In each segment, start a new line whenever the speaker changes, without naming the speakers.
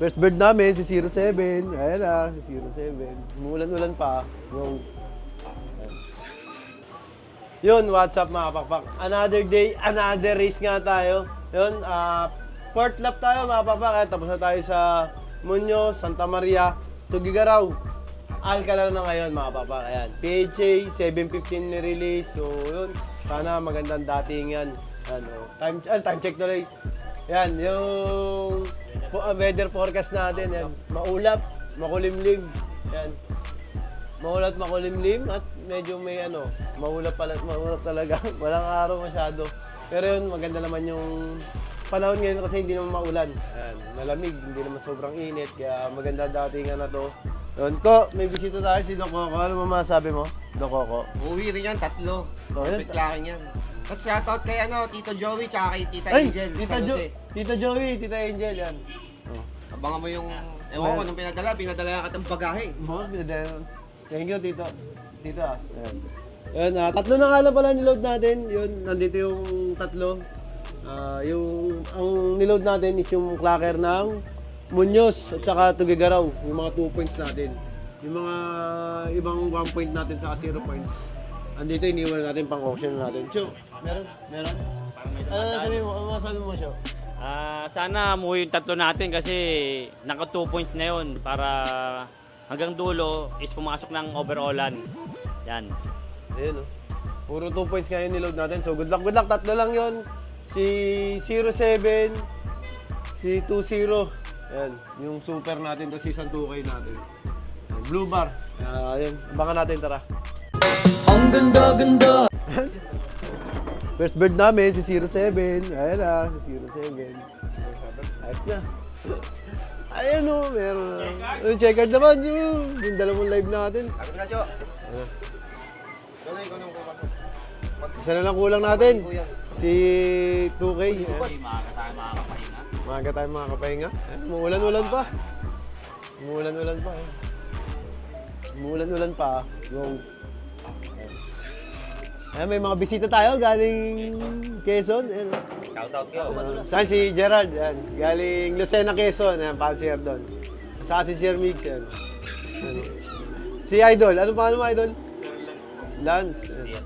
First bird namin, si 07. Ayan na, si 07. Umulan-ulan pa. Go. Yun, what's up mga pakpak? Another day, another race nga tayo. Yun, fourth lap tayo mga pakpak. Tapos na tayo sa Muñoz, Santa Maria, Tugigaraw. Alcala na ngayon mga pakpak. Ayan, PHA, 7:15 ni-release. So yun, sana magandang datingan. Ano, time check tuloy. Yan, yung weather forecast natin. Yan, maulap, makulimlim. Yan. Maulap, makulimlim at medyo may maulap talaga. Walang araw masyado. Pero yun, maganda naman yung panahon ngayon kasi hindi naman maulan. Yan, malamig, hindi naman sobrang init. Kaya maganda datingan na to. Yun ko, may bisita tayo si Doc Coco. Ano masasabi mo, Doc Coco?
Uwi rin yan, 3.
Oh, yan.
Pitlaking yan. Tapos shoutout kay Tito Joey tsaka kay Tita
Ay,
Angel.
Tita Joey, Tita Angel, yan.
Abangan mo yung, ewan ko, nung pinadala yan katang bagahe.
Thank you, Tito. Tito, Yan. Yan, 3 na nga lang pala niload natin. Yun, nandito yung 3. Ang niload natin is yung clacker ng Muñoz at saka Tugigaraw. Yung mga 2 points natin. Yung mga ibang 1 point natin saka 0 points. Andito iniwan natin pang auction natin. So, meron? Ano masasabi mo, Syo?
Sana muwi yung 3 natin kasi naka 2 points na yun para hanggang dulo is pumasok ng overallan. Yan.
Ayun, puro 2 points ngayon niload natin. So, good luck. 3 lang yon. Si 07, si 20. Yan, yung super natin, to season 2K natin. Blue bar. Ayun, abangan natin, tara.
Ang ganda-ganda.
First bird namin, si 07. Ayan na, si 07. Ayos na. Ayan o, meron na. Yung checkered naman yung dalawang live natin.
Sabi na, Jo.
Ayan.
Ikaw nang pumasok.
Isa na lang kulang natin. Si 2K.
Kasi maaga tayo makakapahinga.
Maaga tayo makakapahinga. Umuulan-ulan pa. Umuulan-ulan pa. Umuulan-ulan pa. Go. Ayan, may mga bisita tayo galing Quezon. Ayan.
Shoutout ko.
Saan si Gerard? Ayan. Galing Lucena, Quezon. Ayan, pansier doon. Saka si Sir Migs. Ayan. Ayan. Si Idol. Ano pa mo, Idol? Lance. Ayan.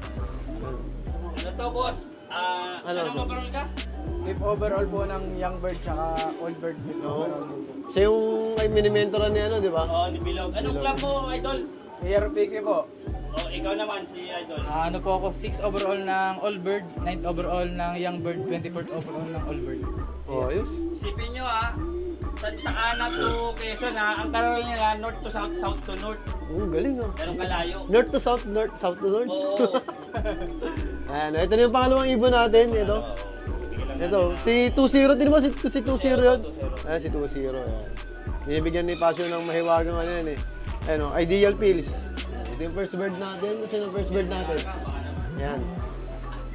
Ano to, boss?
Ano,
Anong overall ka?
Fifth overall po ng young bird tsaka old bird fifth overall din po.
Siya yung ay mini-mentoran niya, di ba?
Oo, ni Bilog. Anong club mo, Idol?
ARPK po.
Oh, ikaw naman si Idol.
Ano po ako, 6th overall ng All Bird, 9th overall ng Young Bird, 24th overall ng All Bird.
Oh, ayos.
Isipin nyo Santa Ana to Quezon ang karol nila north to south, south to north.
Galing ah.
Ganun kalayo.
North to south, south to north.
Oo.
Ayan, ito na yung pangalawang ibon natin. Ito. Ito, si 20. Din mo si 20 yun? Ayan, si 20. Ayan. Binibigyan ni Passion ng mahiwagang yan eh. Ayan o, Ideal Pills. Ito yung first bird natin. Kasi yung first bird natin. Ayan.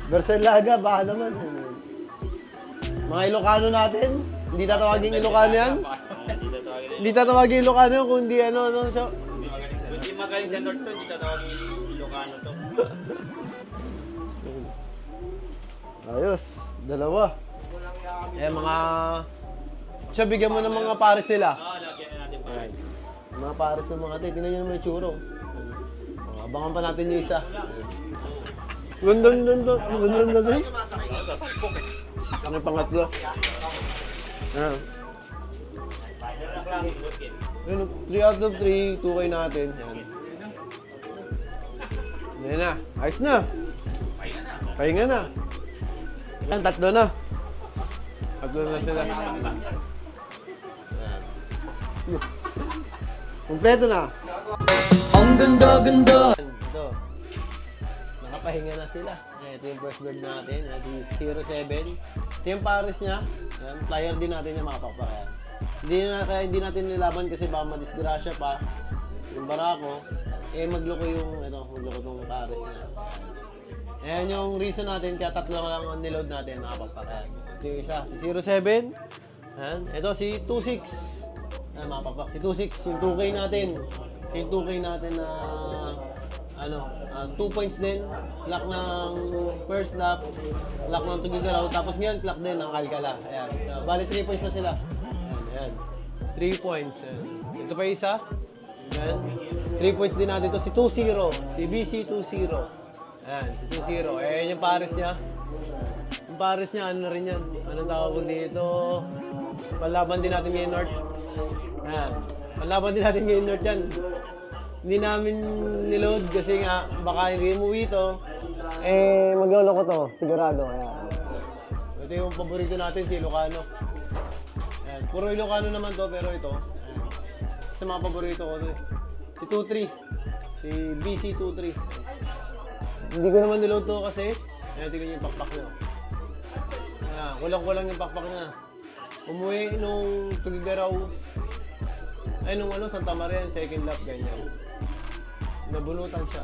Berselaga, baka naman. Ayan. Mga Ilocano natin. Hindi tatawagin Ilocano yan. Hindi tatawagin Ilocano yan kung hindi so.
Hindi magaling sa north to, hindi tatawagin Ilocano to.
Ayos, dalawa. Mga... Siya, bigyan mo ng mga pares nila.
Oo, lagyan na natin pa.
Mga pares ng mga tayo. Tingnan nyo naman yung tsuro. Abangan pa natin yung isa. Ganda. Ang pangatlo. Ah. 3 out of 3, 2K natin. Yan na. Ayos na. Pahinga na. Yan, 3 na. 3 na sila. Kompleto na.
Ang ganda-ganda.
Ito. Nakapahinga na sila. Ito yung first bird natin. Si 07. Ito yung pares niya. Yan. Flyer din natin yung mga papakayan. Hindi natin nilaban kasi baka madisgrasya pa. Yung barako. Magloko itong pares niya. Ayan yung reason natin kaya 3 lang ang niload natin mga papakayan. Ito yung isa. Si 07. Ayan. Ito si 26. Ayan mga papak. Si 26. Yung 2K natin. Yung 2K natin na 2 points din. Clock ng first lap. Clock ng Tugigaraw. Tapos ngayon, clock din ng Alcala. Ayan. Bali 3 points na sila. Ayan. 3 points. Ito pa isa. Yan. 3 points din natin ito. Si 2-0. Si BC 2-0. Ayan, si 2-0. Eh, yung pares niya. Yung pares niya, ano na rin yan. Anong tawag dito? Palaban din natin ngayon North. Ayan. Palaban din natin ngayon North yan. Hindi namin niload kasi nga baka hindi umuwi ito. Eh, magloloko to. Sigurado. Ayan. Ito yung paborito natin, si Ilocano. Ayan. Puro Ilocano naman to, pero ito. Ayan. Sa mga paborito ko to. Si 2-3. Si BC 2-3. Hindi ko naman niload to kasi. Ayan, tingnan yung pakpak niya. Ayan, kulang-kulang yung pakpak niya. Umuwi nung Tugigaraw. Ay, nung Santa Maria, second lap, ganyan. Nabunutan siya.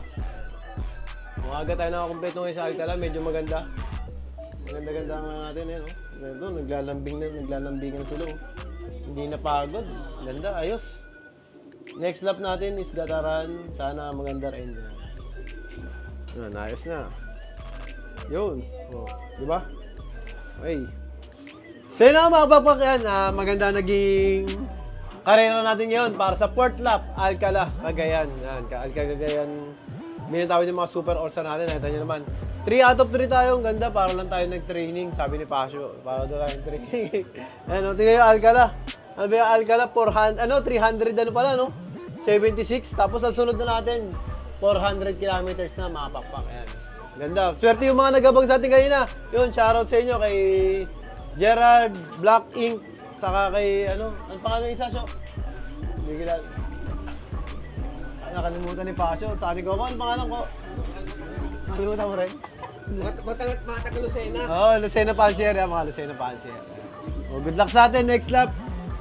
Umaga tayo nakakompleto ngayon sa Alcala, medyo maganda. Maganda-ganda nga natin, eh, no? Ito, naglalambingan sila, oh. Hindi napagod. Ganda, ayos. Next lap natin is Gataran. Sana maganda rin. Yan, ayos na. Yun. Oh, di ba? Okay. So yun na mga bakbak yan. Maganda naging karera natin ngayon para sa 4th lap, Alcala, Cagayan. Yan, Alcala, Cagayan. Binatawin yung mga super all-star natin. Nakita nyo naman. 3 out of 3 tayo. Ang ganda. Para lang tayo nag-training. Sabi ni Pasio. Para doon tayo nag-training. Ano, tingnan yung Alcala. Ano ba yung Alcala? 300 ano pala, no? 76. Tapos ang sunod na natin, 400 kilometers na mga pakpak. Ayan. Ganda. Swerte yung mga nagabang sa atin kanina. Yun, shoutout sa inyo kay Gerard, Black Ink, saka kay, ano pangalan isa, Syo? Hindi kilala. Nakalimutan ni Pasio. Sabi ko, ano pangalan ko? Nakalimutan mo rin?
Matag Lucena.
Oo, Lucena Pancier. Mga Lucena Pancier. Oh, good luck sa atin. Next lap,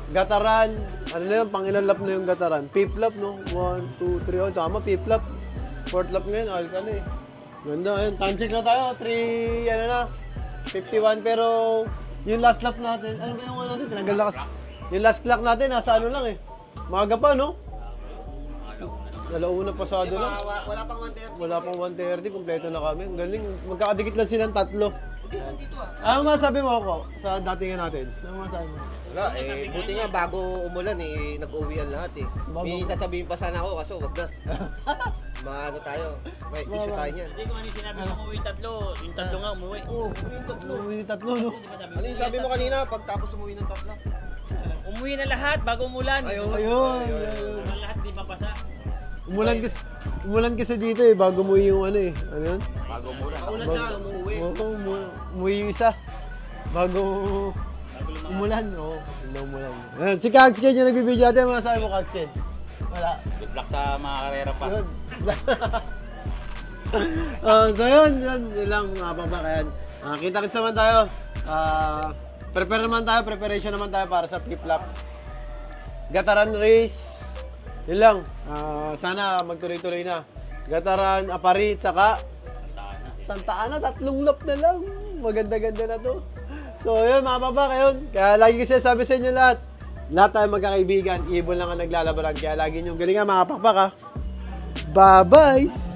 Gataran. Ano na yun? Pang ilang lap na yung Gataran? 5th lap, no? 1, 2, 3. Oh, tama, 5th lap. 4th lap ngayon, Alcala eh. Ganda, ayun. Time check na tayo. 3, ano na, 51. Pero, yung last lap natin, ano ba yung natin? Tinagal lakas. Yung last lap natin, nasa ano lang eh. Maga pa, no? Alauna pasado lang.
Wala pang 130.
Wala pang 1:30, kumpleto na kami. Ang galing. Magkakadikit lang silang tatlo.
Dito
Ano masabi mo ako sa datingan natin? Ano masabi mo?
Wala, buti nga bago umulan nag-uwian lahat eh. May sasabihin pa sana ako kaso wag na. Maano tayo, may issue tayo niyan.
Hindi ko ano yung sinabi mo umuwi tatlo. Yung tatlo nga umuwi.
Oo,
Umuwi tatlo, no?
ano yung sabi mo kanina pagtapos umuwi ng tatlo?
Umuwi na lahat bago umulan.
Ayun.
Ang lahat di papasa.
Umulan kasi dito eh, bago mo yung ano eh. Ano yun?
Bago umulan.
Paulan na, umuwi.
Oo, umuwi yung isa. Bago umulan. Oo, hindi umulan. Ayan, si Kagsken yung nagbibideo natin. Ano masabi mo, Kagsken? Wala.
Good luck sa mga karera pa.
Yun. So yun lang mga babak. Ayan. Kita-kits naman tayo. Preparation naman tayo para sa flip-flop. Gataran race. Yun lang. Sana magtuloy-tuloy na. Gataran, Aparit, saka Santa Ana. 3 lap na lang. Maganda-ganda na to. So yun mga babak. Yun. Kaya lagi kasi sabi sa inyo lahat. Lahat tayo magkakaibigan. Ibon lang ang naglalabaran. Kaya lagi nyo galingan mga pakpak ha. Bye-bye!